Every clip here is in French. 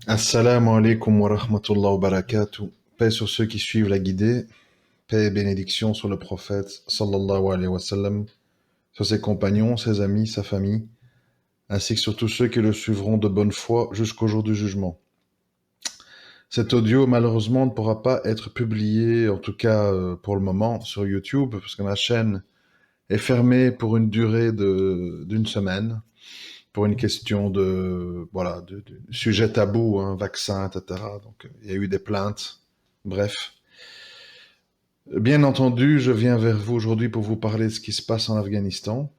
Assalamu alaikum wa rahmatullah wa barakatuh. Paix sur ceux qui suivent la guidée, paix et bénédiction sur le prophète sallallahu alayhi wa sallam, sur ses compagnons, ses amis, sa famille, ainsi que sur tous ceux qui le suivront de bonne foi jusqu'au jour du jugement. Cet audio, malheureusement, ne pourra pas être publié, en tout cas pour le moment, sur YouTube, parce que ma chaîne est fermée pour une durée d'une semaine, pour une question de sujet tabou, hein, vaccin, etc. Donc, il y a eu des plaintes. Bref. Bien entendu, je viens vers vous aujourd'hui pour vous parler de ce qui se passe en Afghanistan.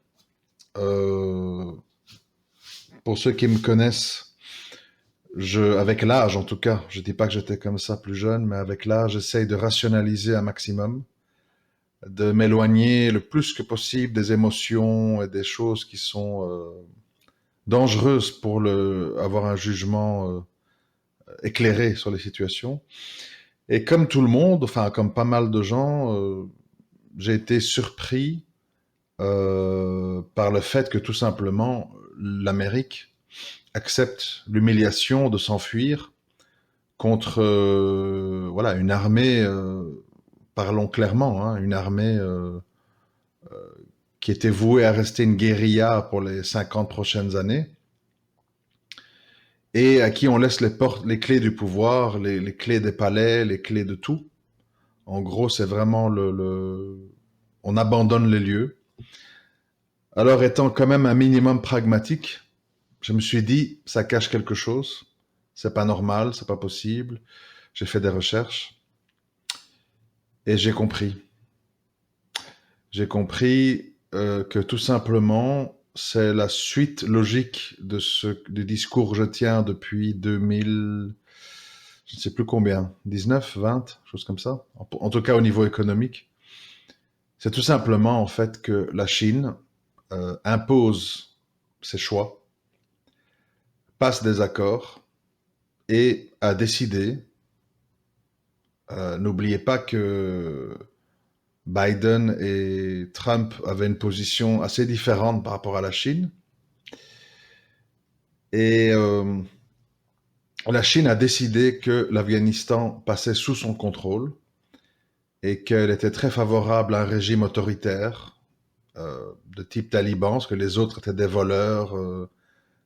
Euh, pour ceux qui me connaissent, avec l'âge en tout cas, je dis pas que j'étais comme ça plus jeune, mais avec l'âge, j'essaye de rationaliser un maximum, de m'éloigner le plus que possible des émotions et des choses qui sont dangereuses pour avoir un jugement éclairé sur les situations. Et comme tout le monde, enfin comme pas mal de gens, j'ai été surpris par le fait que tout simplement l'Amérique accepte l'humiliation de s'enfuir contre voilà une armée, parlons clairement, hein, une armée qui était vouée à rester une guérilla pour les 50 prochaines années et à qui on laisse les clés du pouvoir, les clés des palais, les clés de tout. En gros, c'est vraiment on abandonne les lieux. Alors, étant quand même un minimum pragmatique, je me suis dit, ça cache quelque chose. C'est pas normal, c'est pas possible. J'ai fait des recherches et j'ai compris. J'ai compris que tout simplement, c'est la suite logique du discours que je tiens depuis 2000, je ne sais plus combien, 19, 20, chose comme ça. En tout cas, au niveau économique. C'est tout simplement en fait que la Chine impose ses choix, passe des accords et a décidé. N'oubliez pas que Biden et Trump avaient une position assez différente par rapport à la Chine. Et la Chine a décidé que l'Afghanistan passait sous son contrôle et qu'elle était très favorable à un régime autoritaire de type taliban, parce que les autres étaient des voleurs,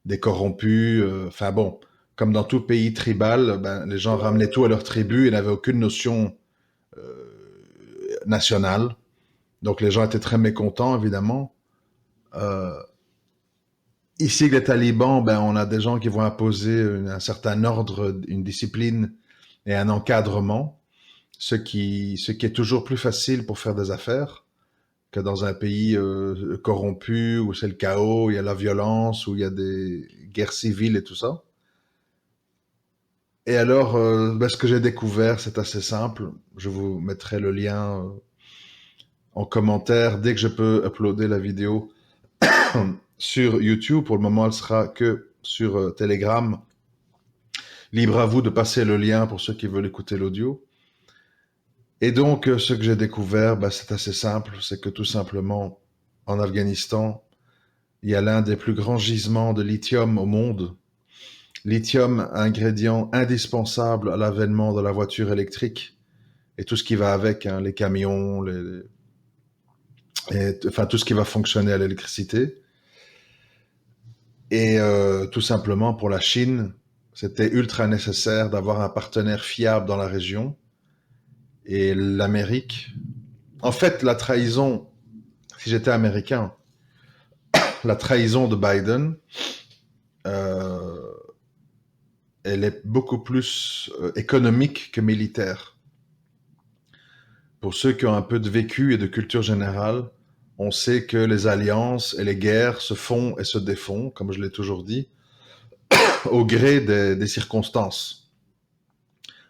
des corrompus. Enfin bon, comme dans tout pays tribal, ben, les gens ramenaient tout à leur tribu et n'avaient aucune notion nationale. Donc les gens étaient très mécontents, évidemment. Euh, Ici, les talibans, ben, on a des gens qui vont imposer un certain ordre, une discipline et un encadrement, ce qui est toujours plus facile pour faire des affaires que dans un pays corrompu, où c'est le chaos, il y a la violence, où il y a des guerres civiles et tout ça. Et alors, ben, ce que j'ai découvert, c'est assez simple. Je vous mettrai le lien en commentaire dès que je peux uploader la vidéo sur YouTube. Pour le moment, elle sera que sur Telegram. Libre à vous de passer le lien pour ceux qui veulent écouter l'audio. Et donc, ce que j'ai découvert, bah, c'est assez simple. C'est que tout simplement, en Afghanistan, il y a l'un des plus grands gisements de lithium au monde. Lithium, ingrédient indispensable à l'avènement de la voiture électrique et tout ce qui va avec, hein, les camions, enfin tout ce qui va fonctionner à l'électricité. Et tout simplement, pour la Chine, c'était ultra nécessaire d'avoir un partenaire fiable dans la région. Et l'Amérique, en fait, la trahison, si j'étais américain, la trahison de Biden, euh, elle est beaucoup plus économique que militaire. Pour ceux qui ont un peu de vécu et de culture générale, on sait que les alliances et les guerres se font et se défont, comme je l'ai toujours dit, au gré des circonstances.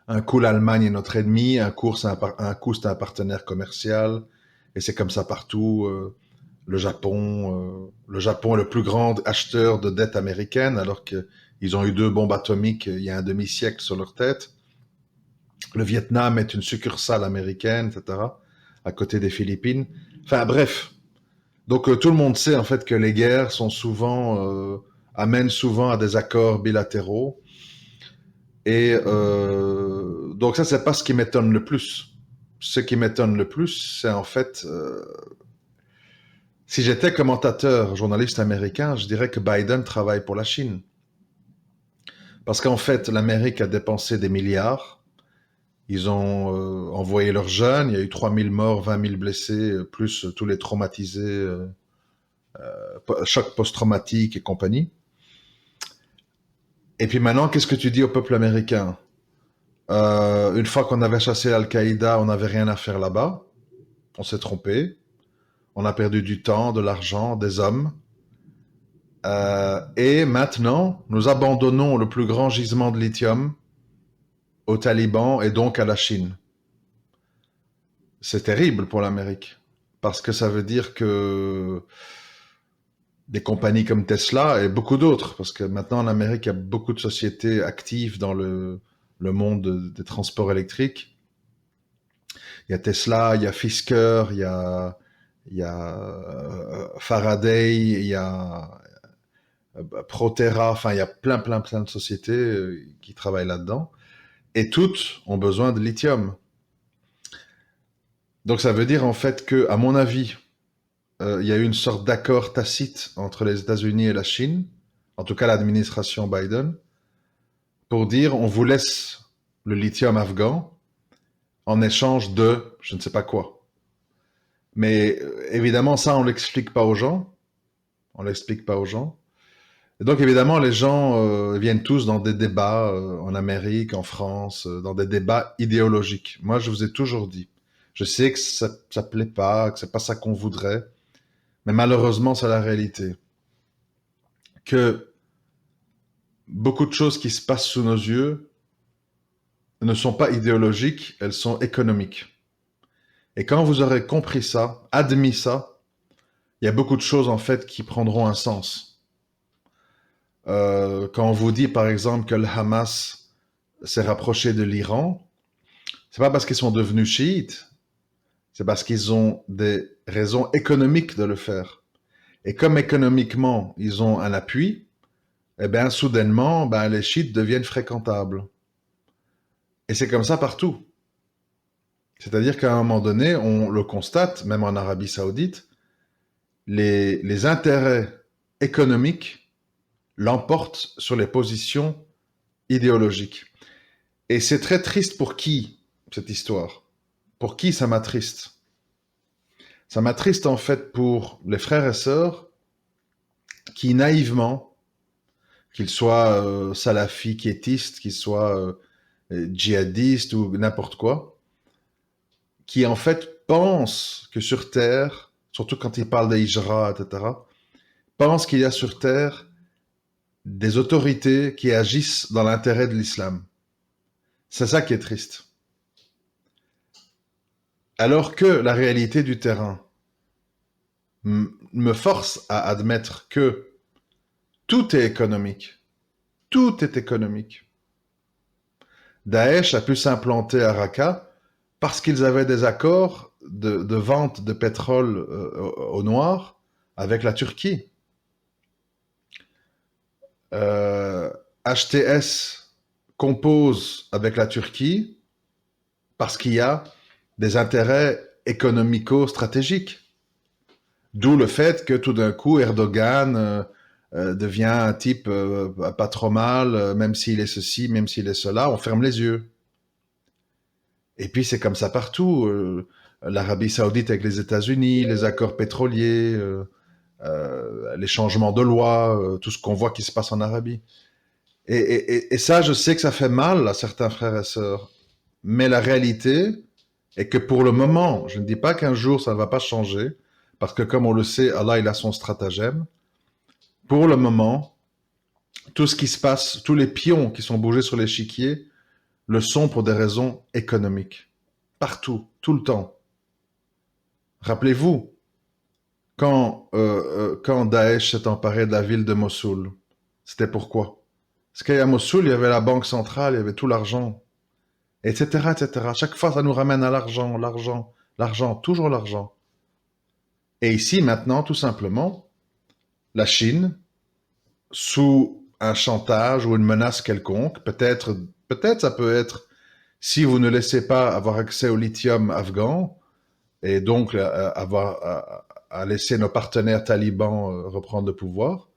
Un coup, l'Allemagne est notre ennemi, un coup, c'est un partenaire commercial, et c'est comme ça partout. Le Japon est le plus grand acheteur de dettes américaines, alors qu'ils ont eu 2 bombes atomiques il y a un demi-siècle sur leur tête. Le Vietnam est une succursale américaine, etc., à côté des Philippines. Enfin bref, donc tout le monde sait en fait que les guerres amènent souvent à des accords bilatéraux. Et donc ça, c'est pas ce qui m'étonne le plus. Ce qui m'étonne le plus, c'est en fait, si j'étais commentateur, journaliste américain, je dirais que Biden travaille pour la Chine. Parce qu'en fait, l'Amérique a dépensé des milliards. Ils ont envoyé leurs jeunes. Il y a eu 3000 morts, 20 000 blessés, plus tous les traumatisés, choc post-traumatique et compagnie. Et puis maintenant, qu'est-ce que tu dis au peuple américain? Une fois qu'on avait chassé Al-Qaïda, on n'avait rien à faire là-bas. On s'est trompé. On a perdu du temps, de l'argent, des hommes. Et maintenant, nous abandonnons le plus grand gisement de lithium aux talibans et donc à la Chine. C'est terrible pour l'Amérique. Parce que ça veut dire que des compagnies comme Tesla et beaucoup d'autres, parce que maintenant en Amérique, il y a beaucoup de sociétés actives dans le monde des transports électriques. Il y a Tesla, il y a Fisker, il y a Faraday, il y a Proterra, enfin il y a plein de sociétés qui travaillent là-dedans. Et toutes ont besoin de lithium. Donc ça veut dire en fait que, à mon avis, il y a eu une sorte d'accord tacite entre les États-Unis et la Chine, en tout cas l'administration Biden, pour dire on vous laisse le lithium afghan en échange de je ne sais pas quoi. Mais évidemment, ça, on l'explique pas aux gens. On l'explique pas aux gens. Et donc, évidemment, les gens viennent tous dans des débats en Amérique, en France, dans des débats idéologiques. Moi, je vous ai toujours dit, je sais que ça plaît pas, que c'est pas ça qu'on voudrait, mais malheureusement, c'est la réalité. Que beaucoup de choses qui se passent sous nos yeux ne sont pas idéologiques, elles sont économiques. Et quand vous aurez compris ça, admis ça, il y a beaucoup de choses en fait qui prendront un sens. Quand on vous dit par exemple que le Hamas s'est rapproché de l'Iran, c'est pas parce qu'ils sont devenus chiites, c'est parce qu'ils ont des raisons économiques de le faire. Et comme économiquement ils ont un appui, eh bien soudainement, ben, les chiites deviennent fréquentables. Et c'est comme ça partout. C'est-à-dire qu'à un moment donné, on le constate, même en Arabie Saoudite, les intérêts économiques l'emportent sur les positions idéologiques. Et c'est très triste pour qui, cette histoire? Pour qui ça m'attriste? Ça m'attriste en fait pour les frères et sœurs qui naïvement, qu'ils soient salafis, quiétistes, qu'ils soient djihadistes ou n'importe quoi, qui en fait pensent que sur Terre, surtout quand ils parlent des hijra, etc., pensent qu'il y a sur Terre des autorités qui agissent dans l'intérêt de l'islam. C'est ça qui est triste. Alors que la réalité du terrain me force à admettre que tout est économique. Tout est économique. Daesh a pu s'implanter à Raqqa parce qu'ils avaient des accords de vente de pétrole au noir avec la Turquie. HTS compose avec la Turquie parce qu'il y a des intérêts économico-stratégiques. D'où le fait que tout d'un coup, Erdogan devient un type pas trop mal, même s'il est ceci, même s'il est cela, on ferme les yeux. Et puis c'est comme ça partout. L'Arabie Saoudite avec les États-Unis, les accords pétroliers, les changements de loi, tout ce qu'on voit qui se passe en Arabie. Et ça, je sais que ça fait mal à certains frères et sœurs. Mais la réalité est que pour le moment, je ne dis pas qu'un jour ça ne va pas changer, parce que comme on le sait, Allah il a son stratagème. Pour le moment, tout ce qui se passe, tous les pions qui sont bougés sur l'échiquier, le sont pour des raisons économiques. Partout, tout le temps. Rappelez-vous, quand Daesh s'est emparé de la ville de Mossoul, c'était pourquoi? Parce qu'à Mossoul, il y avait la banque centrale, il y avait tout l'argent, etc., etc. Chaque fois, ça nous ramène à l'argent, l'argent, l'argent, toujours l'argent. Et ici, maintenant, tout simplement, la Chine, sous un chantage ou une menace quelconque, Peut-être ça peut être, si vous ne laissez pas avoir accès au lithium afghan, et donc avoir à laisser nos partenaires talibans reprendre le pouvoir,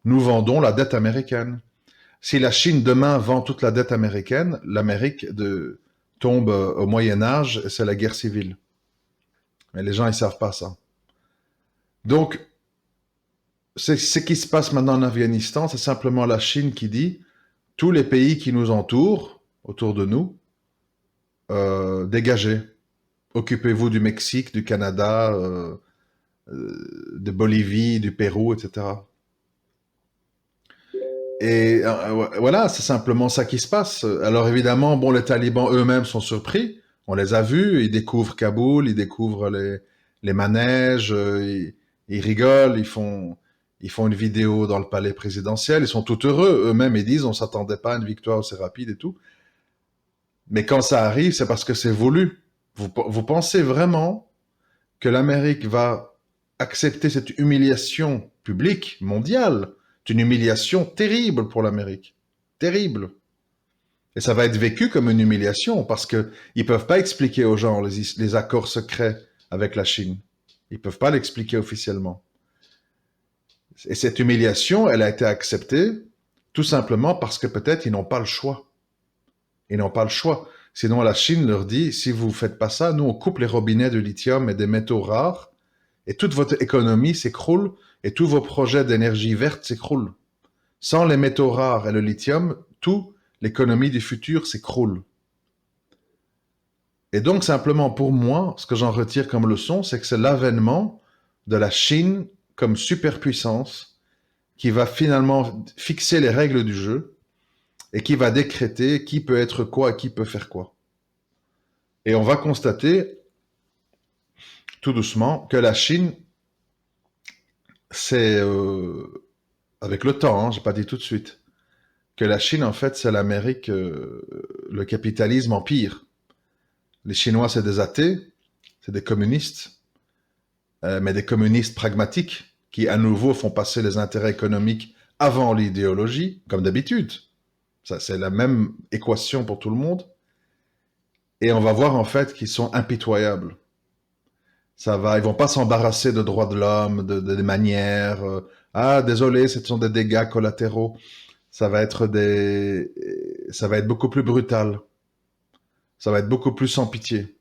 nous vendons la dette américaine. Si la Chine demain vend toute la dette américaine, tombe au Moyen Âge et c'est la guerre civile. Mais les gens ils savent pas ça. Donc c'est ce qui se passe maintenant en Afghanistan, c'est simplement la Chine qui dit tous les pays qui nous entourent, autour de nous, dégagez. Occupez-vous du Mexique, du Canada, de Bolivie, du Pérou, etc. Et voilà, c'est simplement ça qui se passe. Alors évidemment, bon, les talibans eux-mêmes sont surpris. On les a vus, ils découvrent Kaboul, ils découvrent les manèges, ils rigolent, ils font une vidéo dans le palais présidentiel, ils sont tout heureux. Eux-mêmes, ils disent, on s'attendait pas à une victoire aussi rapide et tout. Mais quand ça arrive, c'est parce que c'est voulu. Vous pensez vraiment que l'Amérique va accepter cette humiliation publique, mondiale? C'est une humiliation terrible pour l'Amérique. Terrible. Et ça va être vécu comme une humiliation parce qu'ils ne peuvent pas expliquer aux gens les accords secrets avec la Chine. Ils ne peuvent pas l'expliquer officiellement. Et cette humiliation, elle a été acceptée tout simplement parce que peut-être ils n'ont pas le choix. Ils n'ont pas le choix. Sinon, la Chine leur dit, si vous ne faites pas ça, nous, on coupe les robinets de lithium et des métaux rares et toute votre économie s'écroule et tous vos projets d'énergie verte s'écroulent. Sans les métaux rares et le lithium, toute l'économie du futur s'écroule. Et donc, simplement pour moi, ce que j'en retire comme leçon, c'est que c'est l'avènement de la Chine comme superpuissance qui va finalement fixer les règles du jeu et qui va décréter qui peut être quoi et qui peut faire quoi. Et on va constater tout doucement que la Chine, c'est avec le temps, j'ai pas dit tout de suite, que la Chine en fait c'est l'Amérique, le capitalisme empire. Les Chinois c'est des athées, c'est des communistes, mais des communistes pragmatiques qui à nouveau font passer les intérêts économiques avant l'idéologie, comme d'habitude. Ça c'est la même équation pour tout le monde. Et on va voir en fait qu'ils sont impitoyables. Ils vont pas s'embarrasser de droits de l'homme, de manières. Ah, désolé, ce sont des dégâts collatéraux. Ça va être beaucoup plus brutal. Ça va être beaucoup plus sans pitié.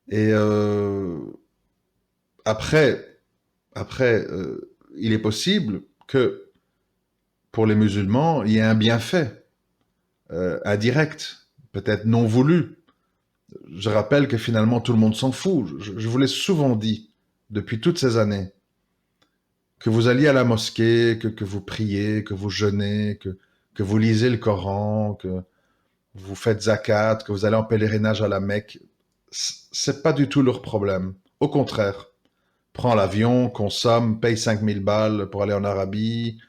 Et après, il est possible que pour les musulmans, il y ait un bienfait indirect, peut-être non voulu. Je rappelle que finalement tout le monde s'en fout. Je vous l'ai souvent dit depuis toutes ces années. Que vous alliez à la mosquée, que vous priez, que vous jeûnez, que vous lisez le Coran, que vous faites zakat, que vous allez en pèlerinage à la Mecque, c'est pas du tout leur problème. Au contraire, prends l'avion, consomme, paye 5000 balles pour aller en Arabie,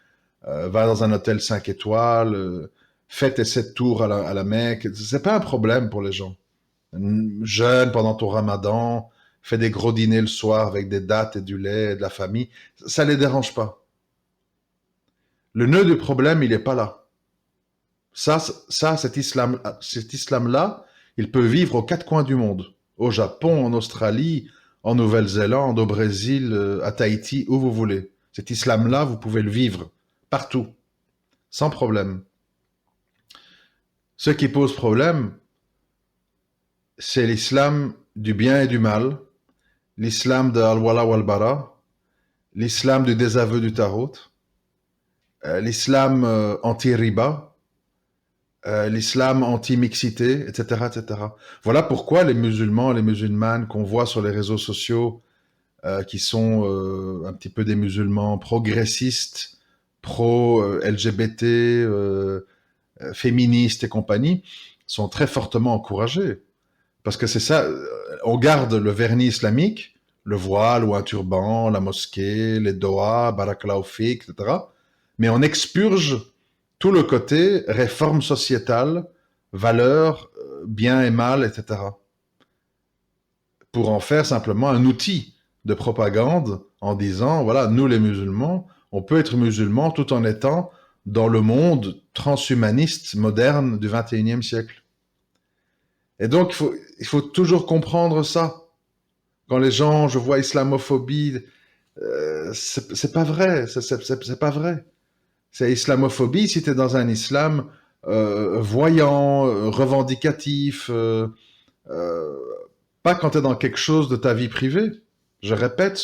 va dans un hôtel 5 étoiles, fais tes 7 tours à la Mecque. C'est pas un problème pour les gens. Jeûne pendant ton ramadan, fais des gros dîners le soir avec des dattes et du lait et de la famille. Ça les dérange pas. Le nœud du problème, il est pas là. Cet islam-là, il peut vivre aux quatre coins du monde. Au Japon, en Australie, en Nouvelle-Zélande, au Brésil, à Tahiti, où vous voulez. Cet islam-là, vous pouvez le vivre partout, sans problème. Ce qui pose problème, c'est l'islam du bien et du mal, l'islam de Al-Wala wal-Bara, l'islam du désaveu du Tarot, l'islam anti-riba, l'islam anti-mixité, etc., etc. Voilà pourquoi les musulmans et les musulmanes qu'on voit sur les réseaux sociaux, qui sont un petit peu des musulmans progressistes, pro-LGBT, féministes et compagnie, sont très fortement encouragés. Parce que c'est ça, on garde le vernis islamique, le voile ou un turban, la mosquée, les doigts, barakallahu fik, etc. Mais on expurge tout le côté réforme sociétale, valeurs, bien et mal, etc. Pour en faire simplement un outil de propagande en disant, voilà, nous les musulmans, on peut être musulmans tout en étant dans le monde transhumaniste moderne du XXIe siècle. Et donc, il faut toujours comprendre ça. Quand les gens, je vois islamophobie, c'est pas vrai, c'est pas vrai. C'est islamophobie si tu es dans un islam voyant, revendicatif, euh, pas quand tu es dans quelque chose de ta vie privée. Je répète,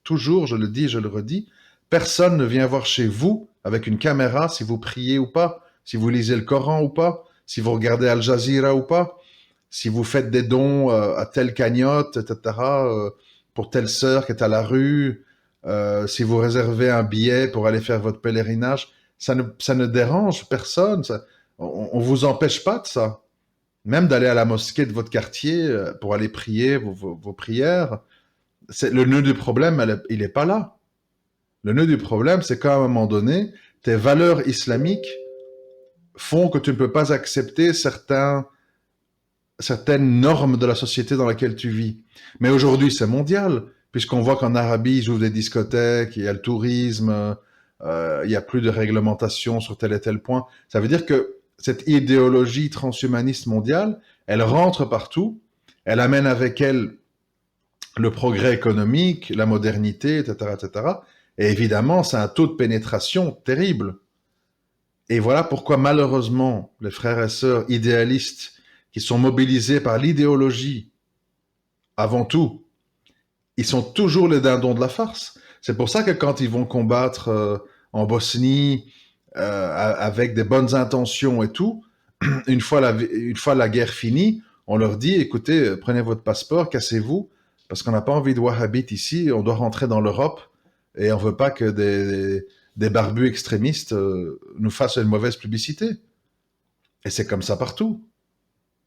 toujours, je le dis, je le redis, personne ne vient voir chez vous avec une caméra si vous priez ou pas, si vous lisez le Coran ou pas, si vous regardez Al Jazeera ou pas, si vous faites des dons à telle cagnotte, etc., pour telle sœur qui est à la rue, si vous réservez un billet pour aller faire votre pèlerinage, ça ne dérange personne. On vous empêche pas de ça. Même d'aller à la mosquée de votre quartier pour aller prier vos prières. Le nœud du problème, il est pas là. Le nœud du problème, c'est qu'à un moment donné, tes valeurs islamiques font que tu ne peux pas accepter certaines normes de la société dans laquelle tu vis. Mais aujourd'hui, c'est mondial, puisqu'on voit qu'en Arabie, ils ouvrent des discothèques, il y a le tourisme, il n'y a plus de réglementation sur tel et tel point. Ça veut dire que cette idéologie transhumaniste mondiale, elle rentre partout, elle amène avec elle le progrès économique, la modernité, etc., etc. Et évidemment, c'est un taux de pénétration terrible. Et voilà pourquoi malheureusement, les frères et sœurs idéalistes qui sont mobilisés par l'idéologie avant tout, ils sont toujours les dindons de la farce. C'est pour ça que quand ils vont combattre en Bosnie avec des bonnes intentions et tout, une fois la guerre finie, on leur dit, écoutez, prenez votre passeport, cassez-vous, parce qu'on n'a pas envie de wahhabites ici, on doit rentrer dans l'Europe et on veut pas que des barbus extrémistes nous fassent une mauvaise publicité. Et c'est comme ça partout.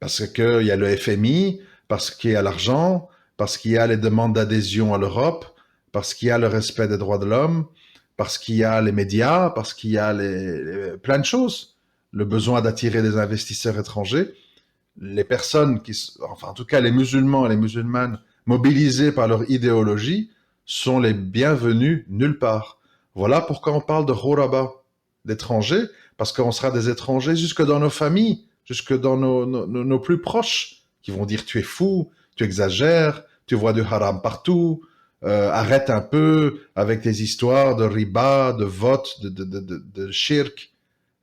Parce qu'il y a le FMI, parce qu'il y a l'argent, parce qu'il y a les demandes d'adhésion à l'Europe, parce qu'il y a le respect des droits de l'homme, parce qu'il y a les médias, parce qu'il y a plein de choses. Le besoin d'attirer des investisseurs étrangers. Les personnes enfin en tout cas les musulmans et les musulmanes mobilisés par leur idéologie sont les bienvenus nulle part. Voilà pourquoi on parle de Khuraba, d'étrangers, parce qu'on sera des étrangers jusque dans nos familles, jusque dans nos plus proches, qui vont dire tu es fou, tu exagères, tu vois du haram partout, arrête un peu avec tes histoires de riba, de vote, de shirk,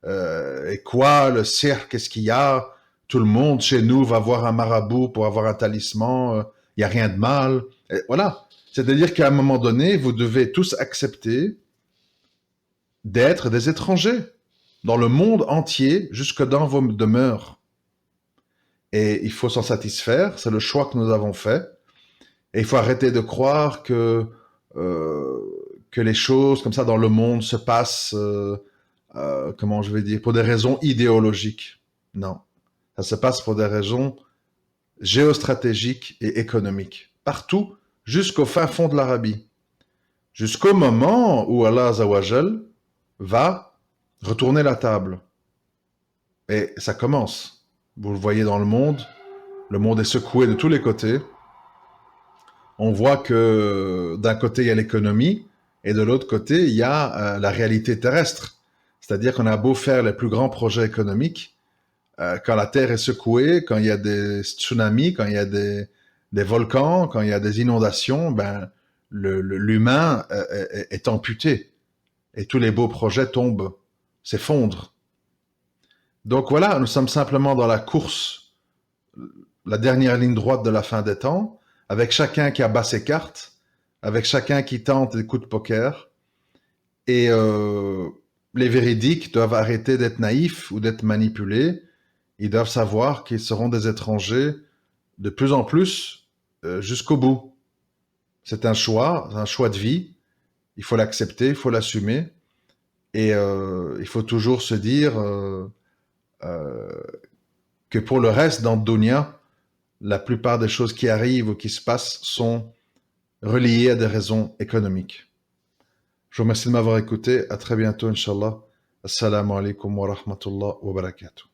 et quoi, le cirque, qu'est-ce qu'il y a? Tout le monde chez nous va voir un marabout pour avoir un talisman, il n'y a rien de mal. Et voilà. C'est-à-dire qu'à un moment donné, vous devez tous accepter d'être des étrangers dans le monde entier, jusque dans vos demeures. Et il faut s'en satisfaire, c'est le choix que nous avons fait. Et il faut arrêter de croire euh, que les choses comme ça dans le monde se passent, comment je vais dire, pour des raisons idéologiques. Non, ça se passe pour des raisons géostratégiques et économiques. Partout, jusqu'au fin fond de l'Arabie. Jusqu'au moment où Allah Azawajal va retourner la table. Et ça commence. Vous le voyez dans le monde est secoué de tous les côtés. On voit que d'un côté, il y a l'économie, et de l'autre côté, il y a la réalité terrestre. C'est-à-dire qu'on a beau faire les plus grands projets économiques, quand la Terre est secouée, quand il y a des tsunamis, quand il y a des volcans, quand il y a des inondations, ben, l'humain est amputé. Et tous les beaux projets tombent, s'effondrent. Donc voilà, nous sommes simplement dans la course, la dernière ligne droite de la fin des temps, avec chacun qui abat ses cartes, avec chacun qui tente des coups de poker. Et les véridiques doivent arrêter d'être naïfs ou d'être manipulés. Ils doivent savoir qu'ils seront des étrangers de plus en plus jusqu'au bout. C'est un choix de vie. Il faut l'accepter, il faut l'assumer. Et il faut toujours se dire euh, que pour le reste, dans le dunya, la plupart des choses qui arrivent ou qui se passent sont reliées à des raisons économiques. Je vous remercie de m'avoir écouté. À très bientôt, Inch'Allah. Assalamu alaikum wa rahmatullah wa barakatuh.